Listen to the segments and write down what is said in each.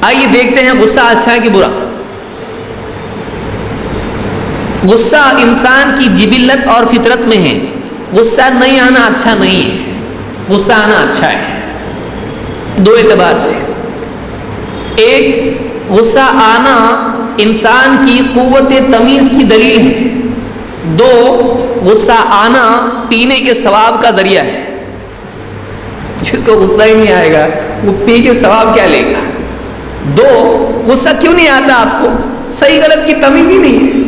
آئیے دیکھتے ہیں غصہ اچھا ہے کہ برا. غصہ انسان کی جبلت اور فطرت میں ہے. غصہ نہیں آنا اچھا نہیں ہے، غصہ آنا اچھا ہے دو اعتبار سے. ایک، غصہ آنا انسان کی قوت تمیز کی دلیل ہے. دو، غصہ آنا پینے کے ثواب کا ذریعہ ہے. جس کو غصہ ہی نہیں آئے گا وہ پی کے ثواب کیا لے گا؟ دو، غصہ کیوں نہیں آتا آپ کو؟ صحیح غلط کی تمیز ہی نہیں ہے.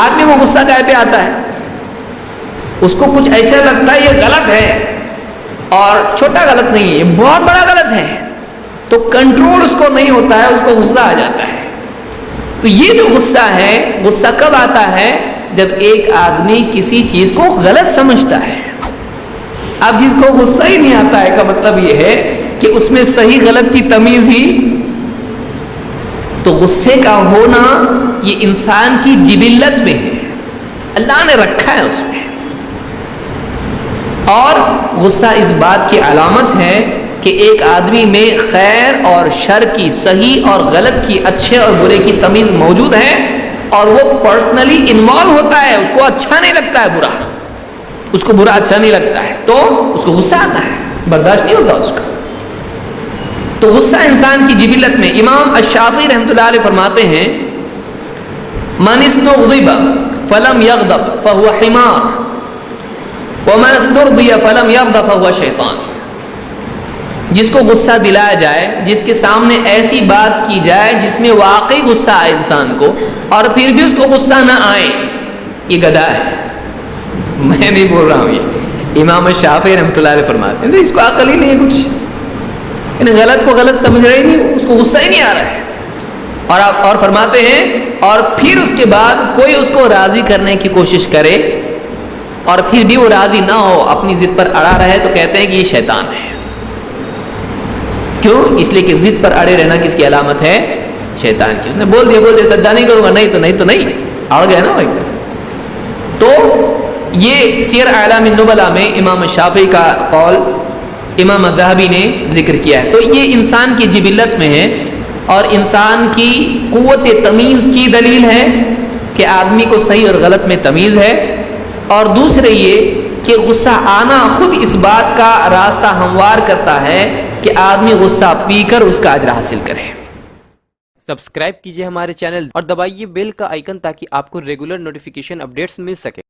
آدمی کو غصہ کہے پہ آتا ہے، اس کو کچھ ایسا لگتا ہے یہ غلط ہے، اور چھوٹا غلط نہیں ہے، یہ بہت بڑا غلط ہے، تو کنٹرول اس کو نہیں ہوتا ہے، اس کو غصہ آ جاتا ہے. تو یہ جو غصہ ہے، غصہ کب آتا ہے؟ جب ایک آدمی کسی چیز کو غلط سمجھتا ہے. اب جس کو غصہ ہی نہیں آتا ہے کا مطلب یہ ہے کہ اس میں صحیح غلط کی تمیز ہی. تو غصے کا ہونا یہ انسان کی جبلت میں ہے، اللہ نے رکھا ہے اس میں. اور غصہ اس بات کی علامت ہے کہ ایک آدمی میں خیر اور شر کی، صحیح اور غلط کی، اچھے اور برے کی تمیز موجود ہے، اور وہ پرسنلی انوالو ہوتا ہے. اس کو اچھا نہیں لگتا ہے برا، اس کو برا اچھا نہیں لگتا ہے تو اس کو غصہ آتا ہے، برداشت نہیں ہوتا اس کا. تو غصہ انسان کی جبلت میں. امام الشافعی رحمۃ اللہ علیہ فرماتے ہیں من استغضب فلم یغضب فهو حمار ومن استرضی فلم یغضب فهو شیطان. جس کو غصہ دلایا جائے، جس کے سامنے ایسی بات کی جائے جس میں واقعی غصہ آئے انسان کو، اور پھر بھی اس کو غصہ نہ آئے، یہ گدھا ہے. میں نہیں بول رہا ہوں، یہ امام شافعی رحمۃ اللہ علیہ فرماتے ہیں. اس کو عقل ہی نہیں ہے کچھ، غلط کو غلط سمجھ رہے ہی نہیں، اس کو غصہ ہی نہیں آ رہا ہے. اور آپ اور فرماتے ہیں اور پھر اس کے بعد کوئی اس کو راضی کرنے کی کوشش کرے اور پھر بھی وہ راضی نہ ہو، اپنی ضد پر اڑا رہے، تو کہتے ہیں کہ یہ شیطان ہے. کیوں؟ اس لیے کہ ضد پر اڑے رہنا کس کی علامت ہے؟ شیطان کی. اس نے بول دیا سجدہ نہیں کروں گا، نہیں تو نہیں، اڑ گیا نا. تو یہ سیر اعلام النبلاء میں امام شافعی کا قول امام الذہبی نے ذکر کیا ہے. تو یہ انسان کی جبلت میں ہے اور انسان کی قوت تمیز کی دلیل ہے کہ آدمی کو صحیح اور غلط میں تمیز ہے. اور دوسرے یہ کہ غصہ آنا خود اس بات کا راستہ ہموار کرتا ہے کہ آدمی غصہ پی کر اس کا اجر حاصل کرے. سبسکرائب کیجئے ہمارے چینل اور دبائیے بیل کا آئیکن تاکہ آپ کو ریگولر نوٹیفیکیشن اپڈیٹس مل سکے.